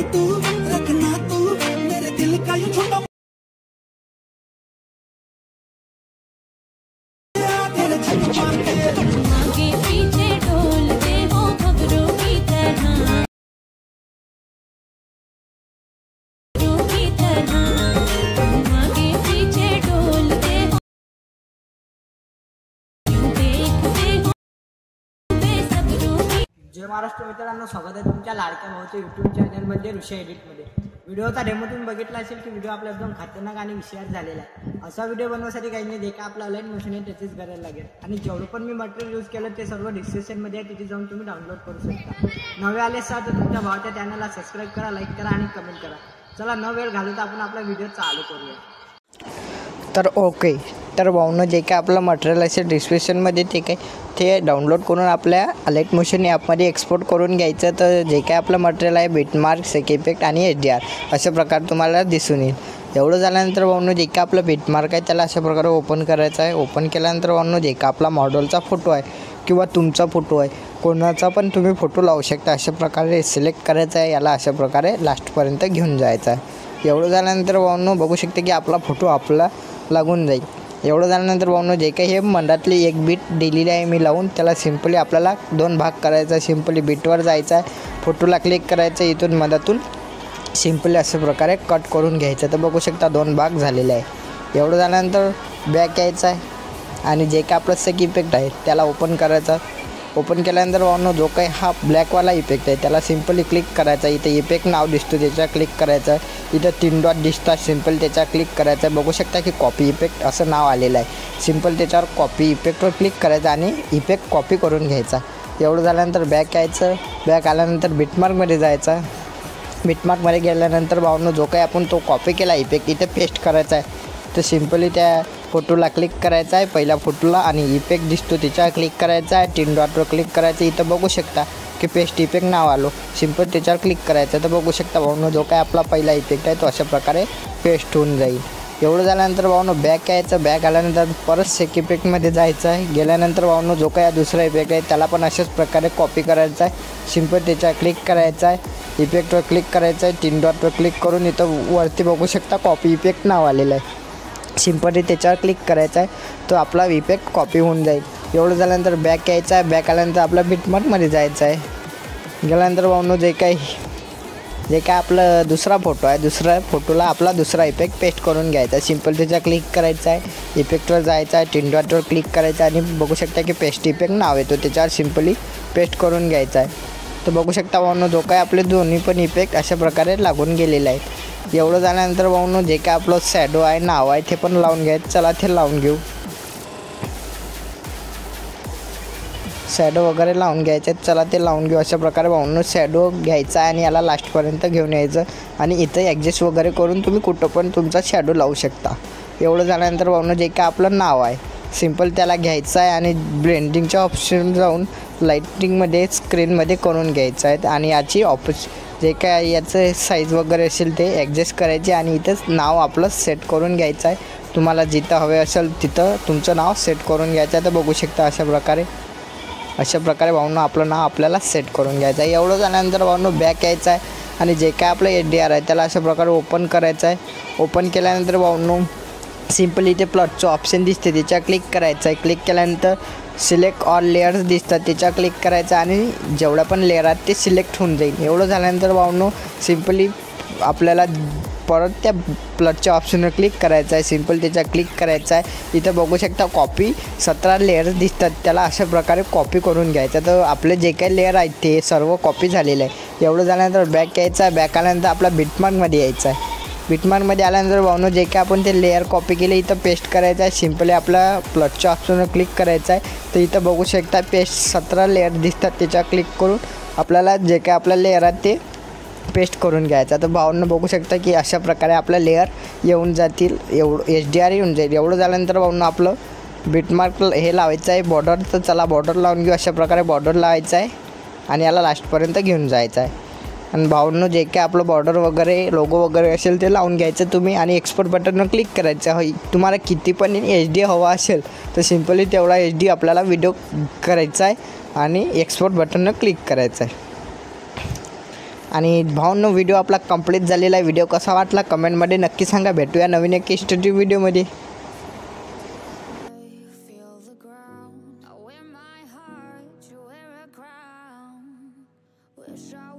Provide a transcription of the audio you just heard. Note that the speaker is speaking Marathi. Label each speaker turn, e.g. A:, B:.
A: तू रखना तू मेरे दिल का ये छोटा तेरे छक मार के
B: आगे पीछे डोलते हो खबरों की तरह आगे पीछे डोलते हो क्यों देखते हो बेसब्रों की।
C: जय महाराष्ट्र मित्रांनो, स्वागत आहे तुमच्या लाडक्या भाऊच्या यूट्यूब चॅनलमध्ये ऋषी एडिटमध्ये। व्हिडिओचा डेमो तुम्ही बघितला असेल की व्हिडिओ आपला एकदम खतरनाक आणि विषयात झालेला आहे। असा व्हिडिओ बनवण्यासाठी काही नाही, जे का आपला ऑनलाईन मशीन आहे त्याचीच करायला लागेल आणि जेवढं पण मी मटेरियल यूज केलं ते सर्व डिस्क्रिप्शनमध्ये आहे, तिथे जाऊन तुम्ही डाउनलोड करू शकता। नवे आले असाल तर तुमच्या भावाच्या चॅनलला सबस्क्राईब करा, लाईक करा आणि कमेंट करा। चला न वेळ घालवता आपण आपला व्हिडिओ चालू करूया। तर ओके, तर भाऊनं जे काय आपलं मटेरियल असेल डिस्क्रिप्शनमध्ये ते काय ते डाउनलोड करून आपल्या लाईट मोशन ॲपमध्ये एक्सपोर्ट करून घ्यायचं। तर जे काय आपलं मटेरियल आहे बिटमार्क, सेक इफेक्ट आणि HDR अशा प्रकार तुम्हाला दिसून येईल। एवढं झाल्यानंतर भाऊनं जे काय आपलं बिटमार्क आहे त्याला अशा प्रकारे ओपन करायचं आहे। ओपन केल्यानंतर भाऊनं जे का आपला मॉडेलचा फोटो आहे किंवा तुमचा फोटो आहे, कोणाचा पण तुम्ही फोटो लावू शकता, अशा प्रकारे सिलेक्ट करायचा आहे। याला अशा प्रकारे लास्टपर्यंत घेऊन जायचं आहे। एवढं झाल्यानंतर भाऊनं बघू शकते की आपला फोटो आपला लागून जाईल। एवढं झाल्यानंतर भाऊनं जे काही हे मंडातली एक बीट दिलेली आहे मी लावून, त्याला सिम्पली आपल्याला दोन भाग करायचा आहे। सिम्पली बीटवर जायचं आहे, फोटोला क्लिक करायचं, इथून मधातून सिम्पली अशा प्रकारे कट करून घ्यायचं। तर बघू शकता दोन भाग झालेले आहे। एवढं झाल्यानंतर बॅक यायचं आहे आणि जे काय आपलं सेक इफेक्ट आहे त्याला ओपन करायचं। ओपन केल्यानंतर भाऊनं जो काही हा ब्लॅकवाला इफेक्ट आहे त्याला सिम्पली क्लिक करायचा। इथे इफेक्ट नाव दिसतो त्याच्या क्लिक करायचं। इथं 3 डॉट दिसतात, सिम्पल त्याच्या क्लिक करायचं। बघू शकता की कॉपी इफेक्ट असं नाव आलेलं आहे। सिम्पल त्याच्यावर कॉपी इफेक्टवर क्लिक करायचं आणि इफेक्ट कॉपी करून घ्यायचा। एवढं झाल्यानंतर बॅक यायचं। बॅक आल्यानंतर बिटमार्कमध्ये जायचं। बिटमार्कमध्ये गेल्यानंतर भाऊनं जो काही आपण तो कॉपी केला इफेक्ट इथे पेस्ट करायचा आहे। तर सिम्पली त्या फोटोला क्लिक करायचा आहे, पहिल्या फोटोला, आणि इफेक्ट दिसतो त्याच्यावर क्लिक करायचा आहे। 3 डॉटवर क्लिक करायचं। इथं बघू शकता की पेस्ट इफेक्ट नाव आलो, सिम्पल त्याच्यावर क्लिक करायचं। तर बघू शकता भाऊनं जो काय आपला पहिला इफेक्ट आहे तो अशा प्रकारे पेस्ट होऊन जाईल। एवढं झाल्यानंतर भाऊनं बॅक यायचं। बॅक आल्यानंतर परत सेक इफेक्टमध्ये जायचं आहे। गेल्यानंतर भाऊनं जो काय दुसरा इफेक्ट आहे त्याला पण अशाच प्रकारे कॉपी करायचा आहे। सिम्पल त्याच्यावर क्लिक करायचं आहे, इफेक्टवर क्लिक करायचं आहे, 3 डॉटवर क्लिक करून इथं वरती बघू शकता कॉपी इफेक्ट नाव आलेलं आहे। सिम्पली त्याच्यावर क्लिक करायचा आहे, तो आपला इफेक्ट कॉपी होऊन जाईल। एवढं झाल्यानंतर बॅक यायचं आहे। बॅक आल्यानंतर आपला बिटमार्कमध्ये जायचं आहे। गेल्यानंतर भाऊनं जे काय आपला दुसरा फोटो आहे, दुसऱ्या फोटोला आपला दुसरा इफेक्ट पेस्ट करून घ्यायचा आहे। सिम्पल त्याच्यावर क्लिक करायचं आहे, इफेक्टवर जायचं आहे, 3 डॉटवर क्लिक करायचं आहे आणि बघू शकता की पेस्ट इफेक्ट नाव येतो त्याच्यावर सिम्पली पेस्ट करून घ्यायचं आहे। तर बघू शकता भाऊनं जो काय आपले दोन्ही पण इफेक्ट अशा प्रकारे लागून गेलेले आहेत। एवढं झाल्यानंतर भाऊनं जे काय आपलं शॅडो आहे नाव आहे ते पण लावून घ्यायचं। चला ते लावून घेऊ, शॅडो वगैरे लावून घ्यायचे। चला ते लावून घेऊ। अशा प्रकारे भाऊनं शॅडो घ्यायचा आणि याला लास्टपर्यंत घेऊन यायचं आणि इथं ॲडजस्ट वगैरे करून तुम्ही कुठं पण तुमचा शॅडो लावू शकता। एवढं झाल्यानंतर भाऊनं जे काय आपलं नाव आहे सिम्पल त्याला घ्यायचं आहे आणि ब्लेंडिंगच्या ऑप्शन जाऊन लाईटिंगमध्ये स्क्रीनमध्ये करून घ्यायचं आहे आणि याची जे काय याचं साईज वगैरे असेल ते ॲडजस्ट करायचे आणि इथंच नाव आपलं सेट करून घ्यायचं आहे। तुम्हाला जिथं हवे असेल तिथं तुमचं नाव सेट करून घ्यायचं आहे। तर बघू शकता अशा प्रकारे भाऊनं आपलं नाव आपल्याला सेट करून घ्यायचं आहे। एवढं झाल्यानंतर भाऊनं बॅक यायचं आहे आणि जे काय आपलं HDR आहे त्याला अशा प्रकारे ओपन करायचं आहे। ओपन केल्यानंतर भाऊनं सिम्पली इथे प्लॉटचं ऑप्शन दिसते त्याच्यावर क्लिक करायचं आहे। क्लिक केल्यानंतर सिलेक्ट ऑल लेयर्स दिसतात त्याच्यावर क्लिक करायचं आणि जेवढ्या पण लेअर आहेत ते सिलेक्ट होऊन जाईल। एवढं झाल्यानंतर भाऊनं सिम्पली आपल्याला परत त्या प्लसच्या ऑप्शनवर क्लिक करायचं आहे। सिम्पल त्याच्यावर क्लिक करायचं आहे। इथं बघू शकता कॉपी 17 लेयर्स दिसतात, त्याला अशा प्रकारे कॉपी करून घ्यायचं। तर आपले जे काही लेअर आहेत ते सर्व कॉपी झालेलं आहे। एवढं झाल्यानंतर बॅक यायचं आहे। बॅक आल्यानंतर आपला बिटमार्कमध्ये यायचं आहे। बिटमार्कमध्ये आल्यानंतर भाऊनं जे काय आपण ते लेअर कॉपी केले इथं पेस्ट करायचं आहे। सिम्पली आपला प्लसच्या ऑप्शनवर क्लिक करायचं आहे। तर इथं बघू शकता पेस्ट 17 लेअर दिसतात, त्याच्यावर क्लिक करून आपल्याला जे काय आपल्या लेअर आहेत ते पेस्ट करून घ्यायचा। तर भाऊंना बघू शकता की अशा प्रकारे आपल्या लेअर येऊन जातील, एवढं HDR येऊन जाईल। एवढं झाल्यानंतर भाऊंना आपलं बिटमार्क हे लावायचं आहे बॉर्डर। तर चला बॉर्डर लावून घेऊ। अशा प्रकारे बॉर्डर लावायचं आहे आणि याला लास्टपर्यंत घेऊन जायचं आहे। आणि भाऊंनो जे काय आपलं बॉर्डर वगैरे लोगो वगैरे असेल ते लावून घ्यायचं तुम्ही आणि एक्सपोर्ट बटनवर क्लिक करायचं। हो तुम्हाला किती पण HD हवा असेल तर सिम्पली तेवढा HD आपल्याला व्हिडिओ करायचा आहे आणि एक्सपोर्ट बटनवर क्लिक करायचं आहे। आणि भावांनो व्हिडिओ आपला कंप्लीट झालेला आहे. व्हिडिओ कसा वाटला कमेंटमध्ये नक्की सांगा. भेटूया नवीन एक स्टडी व्हिडिओमध्ये.
B: Feel the ground. I wear my heart, you wear a crown. Wish I